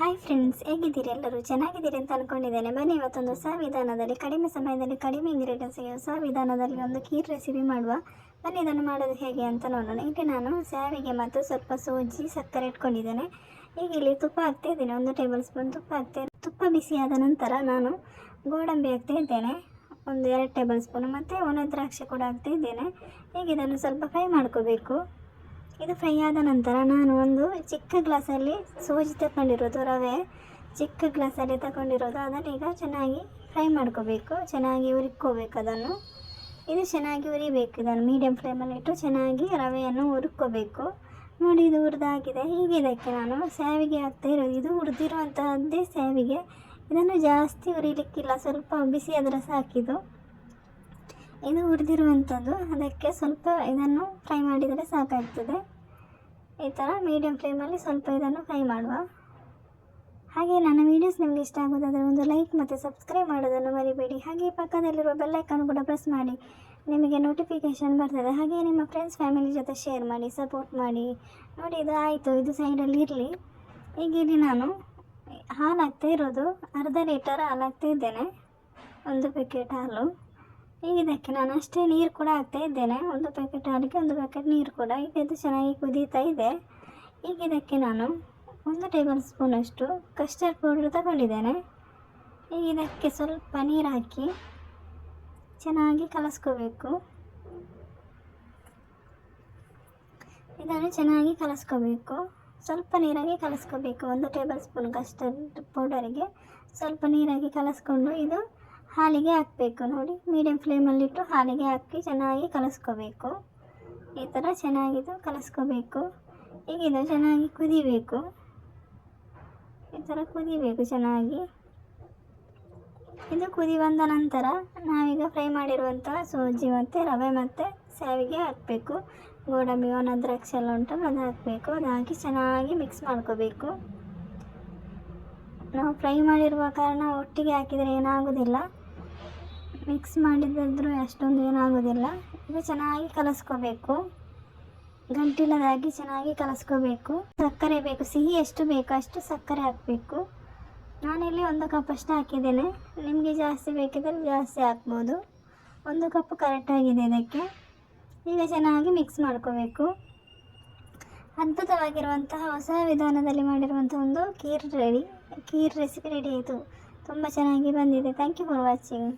Hi friends, ಹೇಗಿದ್ದೀರಿ? ಎಲ್ಲರೂ ಚೆನ್ನಾಗಿದ್ದೀರಿ ಅಂತ ಅಂದ್ಕೊಂಡಿದ್ದೇನೆ. ಬನ್ನಿ ಇವತ್ತೊಂದು ಹೊಸ ವಿಧಾನದಲ್ಲಿ, ಕಡಿಮೆ ಸಮಯದಲ್ಲಿ ಕಡಿಮೆ ಇಂಗ್ರೀಡಿಯೆಂಟ್ಸ್ಗೆ ಹೊಸ ವಿಧಾನದಲ್ಲಿ ಒಂದು ಖೀರ್ ರೆಸಿಪಿ ಮಾಡುವ. ಬನ್ನಿ ಇದನ್ನು ಮಾಡೋದು ಹೇಗೆ ಅಂತ ನೋಡೋಣ. ಇಲ್ಲಿ ನಾನು ಶಾವಿಗೆ ಮತ್ತು ಸ್ವಲ್ಪ ಸೂಜಿ ಸಕ್ಕರೆ ಇಟ್ಕೊಂಡಿದ್ದೇನೆ. ಈಗ ಇಲ್ಲಿ ತುಪ್ಪ ಹಾಕ್ತಾ ಇದ್ದೇನೆ, 1 ಟೇಬಲ್ ಸ್ಪೂನ್ ತುಪ್ಪ ಹಾಕ್ತೇನೆ. ತುಪ್ಪ ಬಿಸಿಯಾದ ನಂತರ ನಾನು ಗೋಡಂಬಿ ಹಾಕ್ತಾ ಇದ್ದೇನೆ, 2 ಟೇಬಲ್ ಸ್ಪೂನ್, ಮತ್ತು ಒಣ ದ್ರಾಕ್ಷಿ ಕೂಡ ಹಾಕ್ತಾ ಇದ್ದೇನೆ. ಈಗ ಇದನ್ನು ಸ್ವಲ್ಪ ಫ್ರೈ ಮಾಡ್ಕೋಬೇಕು. ಇದು ಫ್ರೈ ಆದ ನಂತರ ನಾನು ಒಂದು ಚಿಕ್ಕ ಗ್ಲಾಸಲ್ಲಿ ಸೂಜಿ ತಗೊಂಡಿರೋದು, ರವೆ ಚಿಕ್ಕ ಗ್ಲಾಸಲ್ಲಿ ತಗೊಂಡಿರೋದು, ಅದನ್ನು ಈಗ ಚೆನ್ನಾಗಿ ಫ್ರೈ ಮಾಡ್ಕೋಬೇಕು. ಚೆನ್ನಾಗಿ ಹುರ್ಕೋಬೇಕು ಅದನ್ನು. ಇದು ಚೆನ್ನಾಗಿ ಹುರಿಬೇಕು. ಇದನ್ನು ಮೀಡಿಯಮ್ ಫ್ಲೇಮಲ್ಲಿ ಇಟ್ಟು ಚೆನ್ನಾಗಿ ರವೆಯನ್ನು ಹುರ್ಕೋಬೇಕು. ನೋಡಿ, ಇದು ಹುರಿದಾಗಿದೆ. ಈಗ ಇದಕ್ಕೆ ನಾನು ಶಾವಿಗೆ ಹಾಕ್ತಾ ಇರೋದು. ಇದು ಹುರಿದಿರುವಂತಹದ್ದೇ ಶಾವಿಗೆ. ಇದನ್ನು ಜಾಸ್ತಿ ಹುರಿಲಿಕ್ಕಿಲ್ಲ, ಸ್ವಲ್ಪ ಬಿಸಿ ಆದರೆ ಸಾಕಿದು. ಇದು ಹುರಿದಿರುವಂಥದ್ದು, ಅದಕ್ಕೆ ಸ್ವಲ್ಪ ಇದನ್ನು ಫ್ರೈ ಮಾಡಿದರೆ ಸಾಕಾಗ್ತದೆ. ಈ ಥರ ಮೀಡಿಯಮ್ ಫ್ಲೇಮಲ್ಲಿ ಸ್ವಲ್ಪ ಇದನ್ನು ಫ್ರೈ ಮಾಡುವ. ಹಾಗೆ ನನ್ನ ವೀಡಿಯೋಸ್ ನಿಮಗೆ ಇಷ್ಟ ಆಗೋದಾದರೆ ಒಂದು ಲೈಕ್ ಮತ್ತು ಸಬ್ಸ್ಕ್ರೈಬ್ ಮಾಡೋದನ್ನು ಮರಿಬೇಡಿ. ಹಾಗೆ ಪಕ್ಕದಲ್ಲಿರುವ ಬೆಲ್ ಐಕಾನ್ ಕೂಡ ಪ್ರೆಸ್ ಮಾಡಿ, ನಿಮಗೆ ನೋಟಿಫಿಕೇಷನ್ ಬರ್ತದೆ. ಹಾಗೆ ನಿಮ್ಮ ಫ್ರೆಂಡ್ಸ್ ಫ್ಯಾಮಿಲಿ ಜೊತೆ ಶೇರ್ ಮಾಡಿ, ಸಪೋರ್ಟ್ ಮಾಡಿ. ನೋಡಿ, ಇದು ಆಯಿತು, ಇದು ಸೈಡಲ್ಲಿ ಇರಲಿ. ಈಗ ಇಲ್ಲಿ ನಾನು ಹಾಲು ಹಾಕ್ತಾ ಇರೋದು, ಅರ್ಧ ಲೀಟರ್ ಹಾಲು ಹಾಕ್ತಾ ಇದ್ದೇನೆ, 1 ಪ್ಯಾಕೆಟ್ ಹಾಲು. ಈಗ ಇದಕ್ಕೆ ನಾನು ಅಷ್ಟೇ ನೀರು ಕೂಡ ಹಾಕ್ತಾ ಇದ್ದೇನೆ, 1 ಪ್ಯಾಕೆಟ್ ಹಾಲಿಗೆ 1 ಪ್ಯಾಕೆಟ್ ನೀರು ಕೂಡ. ಈಗ ಇದು ಚೆನ್ನಾಗಿ ಕುದೀತಾ ಇದೆ. ಈಗ ಇದಕ್ಕೆ ನಾನು 1 ಟೇಬಲ್ ಸ್ಪೂನಷ್ಟು ಕಸ್ಟರ್ಡ್ ಪೌಡರ್ ತಗೊಂಡಿದ್ದೇನೆ. ಈಗ ಇದಕ್ಕೆ ಸ್ವಲ್ಪ ನೀರು ಹಾಕಿ ಚೆನ್ನಾಗಿ ಕಲಸ್ಕೋಬೇಕು. ಇದನ್ನು ಚೆನ್ನಾಗಿ ಕಲಸ್ಕೋಬೇಕು. ಸ್ವಲ್ಪ ನೀರಾಗಿ ಕಲಸ್ಕೋಬೇಕು. 1 ಟೇಬಲ್ ಸ್ಪೂನ್ ಕಸ್ಟರ್ಡ್ ಪೌಡರಿಗೆ ಸ್ವಲ್ಪ ನೀರಾಗಿ ಕಲಸ್ಕೊಂಡು ಇದು ಹಾಲಿಗೆ ಹಾಕಬೇಕು. ನೋಡಿ, ಮೀಡಿಯಮ್ ಫ್ಲೇಮಲ್ಲಿಟ್ಟು ಹಾಲಿಗೆ ಹಾಕಿ ಚೆನ್ನಾಗಿ ಕಲಸ್ಕೋಬೇಕು. ಈ ಥರ ಚೆನ್ನಾಗಿದು ಕಲಸ್ಕೋಬೇಕು. ಈಗ ಇದು ಚೆನ್ನಾಗಿ ಕುದಿಬೇಕು. ಈ ಥರ ಕುದಿಬೇಕು ಚೆನ್ನಾಗಿ. ಇದು ಕುದಿ ಬಂದ ನಂತರ ನಾವೀಗ ಫ್ರೈ ಮಾಡಿರುವಂತಹ ಸೂಜಿ ಮತ್ತು ರವೆ ಮತ್ತು ಶಾವಿಗೆ ಹಾಕಬೇಕು. ಗೋಡಂಬಿ, ಒಣ ದ್ರಾಕ್ಷಿ ಎಲ್ಲ ಉಂಟು, ಅದು ಹಾಕಬೇಕು. ಅದು ಹಾಕಿ ಚೆನ್ನಾಗಿ ಮಿಕ್ಸ್ ಮಾಡ್ಕೋಬೇಕು. ನಾವು ಫ್ರೈ ಮಾಡಿರುವ ಕಾರಣ ಒಟ್ಟಿಗೆ ಹಾಕಿದರೆ ಏನಾಗೋದಿಲ್ಲ, ಮಿಕ್ಸ್ ಮಾಡಿದ್ರು ಅಷ್ಟೊಂದು ಏನಾಗೋದಿಲ್ಲ. ಇದು ಚೆನ್ನಾಗಿ ಕಲಸ್ಕೋಬೇಕು, ಗಂಟಿಲ್ಲದಾಗಿ ಚೆನ್ನಾಗಿ ಕಲಸ್ಕೋಬೇಕು. ಸಕ್ಕರೆ ಬೇಕು, ಸಿಹಿ ಎಷ್ಟು ಬೇಕೋ ಅಷ್ಟು ಸಕ್ಕರೆ ಹಾಕಬೇಕು. ನಾನಿಲ್ಲಿ 1 ಕಪ್ ಅಷ್ಟು ಹಾಕಿದ್ದೇನೆ. ನಿಮಗೆ ಜಾಸ್ತಿ ಬೇಕಿದ್ದರೆ ಜಾಸ್ತಿ ಹಾಕ್ಬೋದು. 1 ಕಪ್ ಕರೆಕ್ಟಾಗಿದೆ ಇದಕ್ಕೆ. ಈಗ ಚೆನ್ನಾಗಿ ಮಿಕ್ಸ್ ಮಾಡ್ಕೋಬೇಕು. ಅದ್ಭುತವಾಗಿರುವಂತಹ ಹೊಸ ವಿಧಾನದಲ್ಲಿ ಮಾಡಿರುವಂಥ ಒಂದು ಖೀರ್ ರೆಸಿಪಿ ರೆಡಿ ಆಯಿತು. ತುಂಬ ಚೆನ್ನಾಗಿ ಬಂದಿದೆ. Thank you for watching.